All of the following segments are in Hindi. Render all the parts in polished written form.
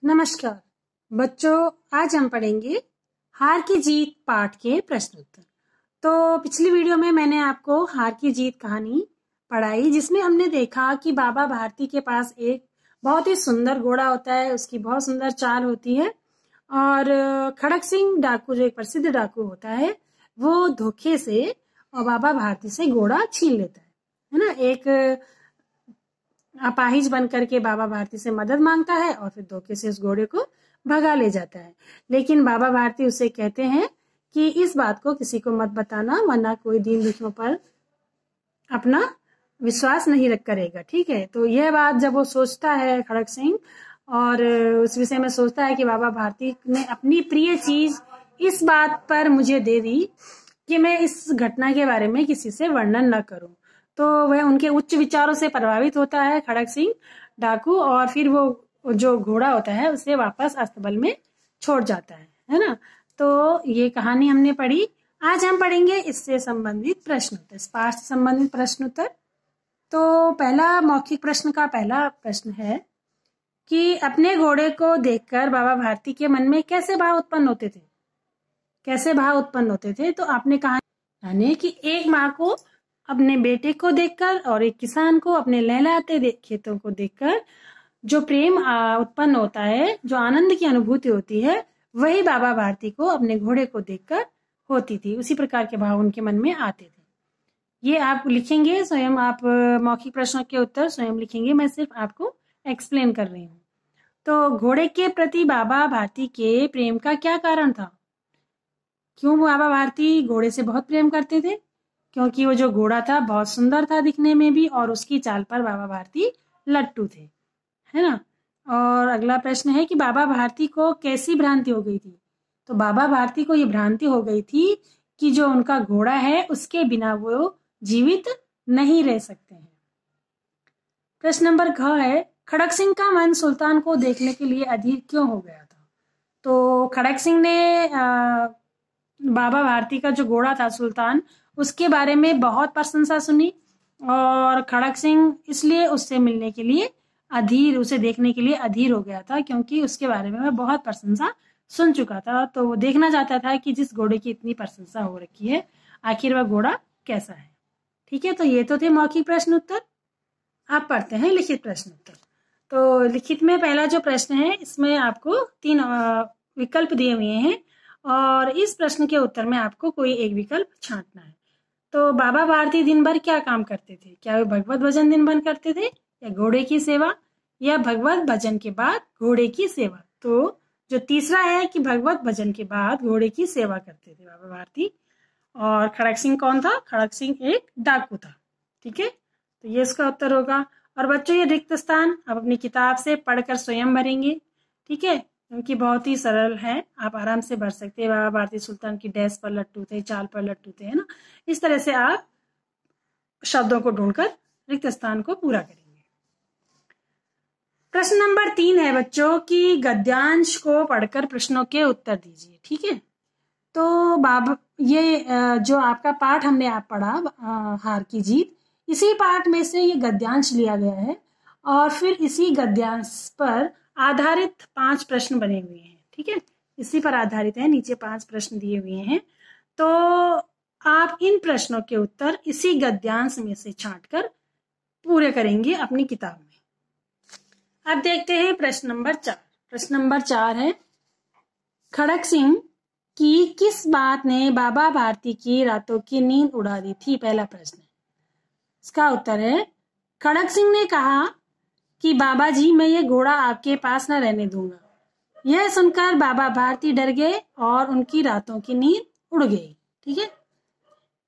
नमस्कार बच्चों, आज हम पढ़ेंगे हार की जीत पाठ के प्रश्न उत्तर। तो पिछली वीडियो में मैंने आपको हार की जीत कहानी पढ़ाई, जिसमें हमने देखा कि बाबा भारती के पास एक बहुत ही सुंदर घोड़ा होता है, उसकी बहुत सुंदर चाल होती है और खड़क सिंह डाकू जो एक प्रसिद्ध डाकू होता है वो धोखे से और बाबा भारती से घोड़ा छीन लेता है ना। एक अपाहिज बन करके बाबा भारती से मदद मांगता है और फिर धोखे से उस घोड़े को भगा ले जाता है। लेकिन बाबा भारती उसे कहते हैं कि इस बात को किसी को मत बताना, वरना कोई दीन दुखियों पर अपना विश्वास नहीं रख करेगा। ठीक है, तो यह बात जब वो सोचता है खड़क सिंह और उस विषय में सोचता है कि बाबा भारती ने अपनी प्रिय चीज इस बात पर मुझे दे दी कि मैं इस घटना के बारे में किसी से वर्णन न करूं, तो वह उनके उच्च विचारों से प्रभावित होता है खड़क सिंह डाकू, और फिर वो जो घोड़ा होता है उसे वापस अस्तबल में छोड़ जाता है ना। तो ये कहानी हमने पढ़ी। आज हम पढ़ेंगे इससे संबंधित प्रश्न उत्तर, इस पाठ से संबंधित प्रश्न उत्तर। तो पहला मौखिक प्रश्न का पहला प्रश्न है कि अपने घोड़े को देखकर बाबा भारती के मन में कैसे भाव उत्पन्न होते थे। कैसे भाव उत्पन्न होते थे? तो आपने कहा यानी कि एक माँ को अपने बेटे को देखकर और एक किसान को अपने लहलहाते खेतों को देखकर जो प्रेम उत्पन्न होता है, जो आनंद की अनुभूति होती है, वही बाबा भारती को अपने घोड़े को देखकर होती थी। उसी प्रकार के भाव उनके मन में आते थे। ये आप लिखेंगे स्वयं, आप मौखिक प्रश्नों के उत्तर स्वयं लिखेंगे, मैं सिर्फ आपको एक्सप्लेन कर रही हूँ। तो घोड़े के प्रति बाबा भारती के प्रेम का क्या कारण था? क्यों बाबा भारती घोड़े से बहुत प्रेम करते थे? क्योंकि वो जो घोड़ा था बहुत सुंदर था दिखने में भी, और उसकी चाल पर बाबा भारती लट्टू थे, है ना। और अगला प्रश्न है कि बाबा भारती को कैसी भ्रांति हो गई थी? तो बाबा भारती को ये भ्रांति हो गई थी कि जो उनका घोड़ा है उसके बिना वो जीवित नहीं रह सकते हैं। प्रश्न नंबर घ है, खड़क सिंह का मन सुल्तान को देखने के लिए अधीर क्यों हो गया था? तो खड़क सिंह ने बाबा भारती का जो घोड़ा था सुल्तान, उसके बारे में बहुत प्रशंसा सुनी और खड़क सिंह इसलिए उससे मिलने के लिए अधीर, उसे देखने के लिए अधीर हो गया था, क्योंकि उसके बारे में वह बहुत प्रशंसा सुन चुका था। तो वो देखना चाहता था कि जिस घोड़े की इतनी प्रशंसा हो रखी है, आखिर वह घोड़ा कैसा है। ठीक है, तो ये तो थे मौखिक प्रश्न उत्तर। आप पढ़ते हैं लिखित प्रश्न उत्तर। तो लिखित में पहला जो प्रश्न है, इसमें आपको 3 विकल्प दिए हुए हैं और इस प्रश्न के उत्तर में आपको कोई एक विकल्प छांटना है। तो बाबा भारती दिन भर क्या काम करते थे? क्या वे भगवत भजन दिन भर करते थे, या घोड़े की सेवा, या भगवत भजन के बाद घोड़े की सेवा? तो जो तीसरा है कि भगवत भजन के बाद घोड़े की सेवा करते थे बाबा भारती। और खड़क सिंह कौन था? खड़क सिंह एक डाकू था। ठीक है, तो ये इसका उत्तर होगा। और बच्चों, ये रिक्त स्थान आप अपनी किताब से पढ़कर स्वयं भरेंगे। ठीक है, क्योंकि बहुत ही सरल है, आप आराम से भर सकते हैं। बाबा भारती सुल्तान की डैश पर लट्टू थे, चाल पर लट्टू थे, है ना। इस तरह से आप शब्दों को ढूंढकर रिक्त स्थान को पूरा करेंगे। प्रश्न नंबर 3 है बच्चों कि गद्यांश को पढ़कर प्रश्नों के उत्तर दीजिए। ठीक है, तो बाबा ये जो आपका पाठ हमने आप पढ़ा हार की जीत, इसी पाठ में से ये गद्यांश लिया गया है और फिर इसी गद्यांश पर आधारित 5 प्रश्न बने हुए हैं। ठीक है, इसी पर आधारित है, नीचे 5 प्रश्न दिए हुए हैं। तो आप इन प्रश्नों के उत्तर इसी गद्यांश में से छांटकर पूरे करेंगे अपनी किताब में। अब देखते हैं प्रश्न नंबर 4। प्रश्न नंबर 4 है, खड़क सिंह की किस बात ने बाबा भारती की रातों की नींद उड़ा दी थी? पहला प्रश्न। इसका उत्तर है, खड़क सिंह ने कहा कि बाबा जी, मैं ये घोड़ा आपके पास न रहने दूंगा। यह सुनकर बाबा भारती डर गए और उनकी रातों की नींद उड़ गई। ठीक है,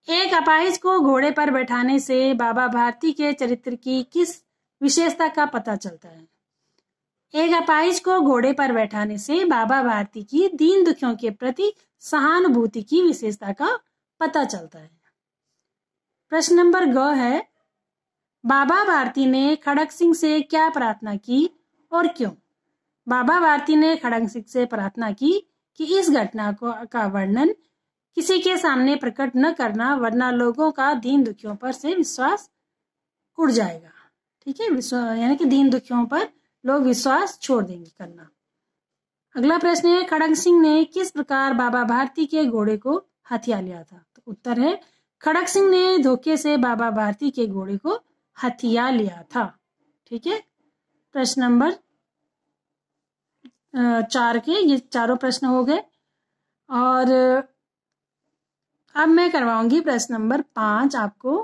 एक अपाहिज को घोड़े पर बैठाने से बाबा भारती के चरित्र की किस विशेषता का पता चलता है? एक अपाहिज को घोड़े पर बैठाने से बाबा भारती की दीन दुखियों के प्रति सहानुभूति की विशेषता का पता चलता है। प्रश्न नंबर ग है, बाबा भारती ने खड़क सिंह से क्या प्रार्थना की और क्यों? बाबा भारती ने खड़क सिंह से प्रार्थना की कि इस घटना का वर्णन किसी के सामने प्रकट न करना, वरना लोगों का दीन दुखियों पर से विश्वास उड़ जाएगा। ठीक है, यानी कि दीन दुखियों पर लोग विश्वास छोड़ देंगे करना। अगला प्रश्न है, खड़ग सिंह ने किस प्रकार बाबा भारती के घोड़े को हथिया लिया था? तो उत्तर है, खड़ग सिंह ने धोखे से बाबा भारती के घोड़े को हथिया लिया था। ठीक है, प्रश्न नंबर 4 के ये चारों प्रश्न हो गए। और अब मैं करवाऊंगी प्रश्न नंबर 5 आपको।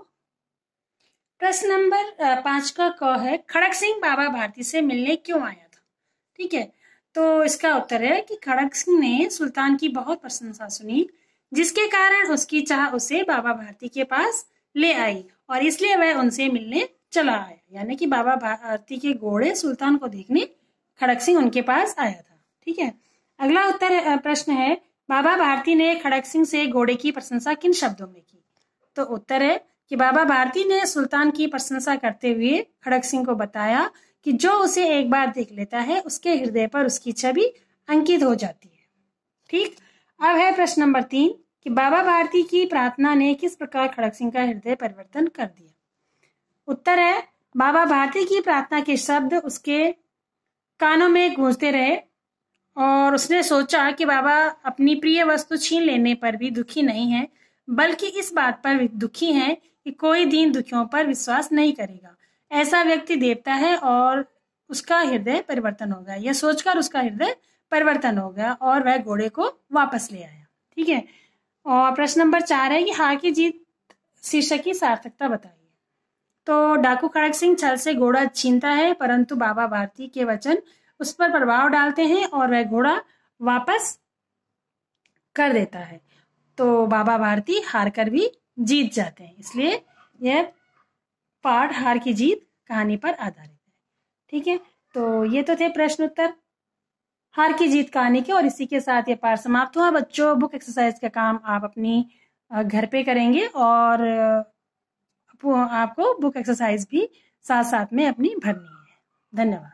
प्रश्न नंबर 5 का क है, खड़ग सिंह बाबा भारती से मिलने क्यों आया था? ठीक है, तो इसका उत्तर है कि खड़ग सिंह ने सुल्तान की बहुत प्रशंसा सुनी, जिसके कारण उसकी चाह उसे बाबा भारती के पास ले आई और इसलिए वह उनसे मिलने चला आया। यानी कि बाबा भारती के घोड़े सुल्तान को देखने खड़ग सिंह उनके पास आया था। ठीक है, अगला प्रश्न है, बाबा भारती ने खड़ग सिंह से घोड़े की प्रशंसा किन शब्दों में की? तो उत्तर है कि बाबा भारती ने सुल्तान की प्रशंसा करते हुए खड़ग सिंह को बताया कि जो उसे एक बार देख लेता है उसके हृदय पर उसकी छवि अंकित हो जाती है। ठीक, अब है प्रश्न नंबर 3 कि बाबा भारती की प्रार्थना ने किस प्रकार खड़ग सिंह का हृदय परिवर्तन कर दिया? उत्तर है, बाबा भारती की प्रार्थना के शब्द उसके कानों में गूंजते रहे और उसने सोचा कि बाबा अपनी प्रिय वस्तु छीन लेने पर भी दुखी नहीं है, बल्कि इस बात पर दुखी हैं कि कोई दीन दुखियों पर विश्वास नहीं करेगा। ऐसा व्यक्ति देवता है और उसका हृदय परिवर्तन हो गया। यह सोचकर उसका हृदय परिवर्तन हो गया और वह घोड़े को वापस ले आया। ठीक है, और प्रश्न नंबर 4 है कि हार की जीत शीर्षक की सार्थकता बताइए। तो डाकू खड़ग सिंह छल से घोड़ा छीनता है, परंतु बाबा भारती के वचन उस पर प्रभाव डालते हैं और वह घोड़ा वापस कर देता है। तो बाबा भारती हार कर भी जीत जाते हैं। इसलिए यह पाठ हार की जीत कहानी पर आधारित है। ठीक है, तो ये तो थे प्रश्न उत्तर हार की जीत कहानी के, और इसी के साथ ये पाठ समाप्त हुआ। बच्चों, बुक एक्सरसाइज का काम आप अपनी घर पे करेंगे और आपको बुक एक्सरसाइज भी साथ साथ में अपनी भरनी है। धन्यवाद।